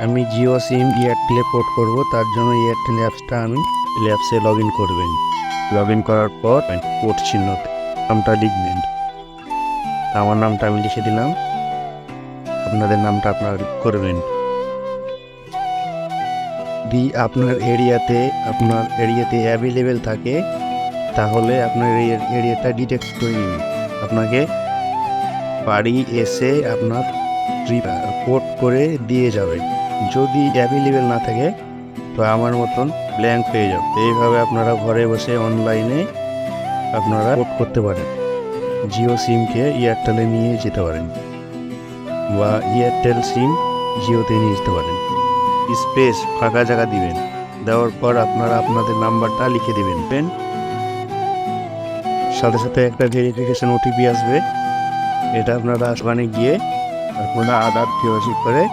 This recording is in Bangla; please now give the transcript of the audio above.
আমি জিও সিম এয়ারটেলে পোর্ট করব, তার জন্য এয়ারটেল অ্যাপসটা আমি অ্যাপসে লগ ইন করবেন। লগ ইন করার পর পোর্ট চিহ্নতে নামটা লিখবেন। আমার নামটা আমি লিখে দিলাম, আপনাদের নামটা আপনারা করবেন। যদি আপনার এরিয়াতে অ্যাভেলেবেল থাকে তাহলে আপনার এরিয়াটা ডিটেক্ট করে নেবে, আপনাকে বাড়ি এসে আপনার পোর্ট করে দিয়ে যাবে। যদি অ্যাভেলেবেল না থাকে তো আমার মতন ব্ল্যাঙ্ক হয়ে যাবে। এইভাবে আপনারা ঘরে বসে অনলাইনে আপনারা পোর্ট করতে পারেন, জিও সিমকে এয়ারটেলে নিয়ে যেতে পারেন বা এয়ারটেল সিম জিওতে নিয়ে যেতে পারেন। স্পেস ফাঁকা জায়গা দিবেন, দেওয়ার পর আপনারা আপনাদের নাম্বারটা লিখে দিবেন। সাথে সাথে একটা ভেরিফিকেশন ওটিপি আসবে, এটা আপনারা ওখানে গিয়ে আপনারা আধার কেওয়াইসি করে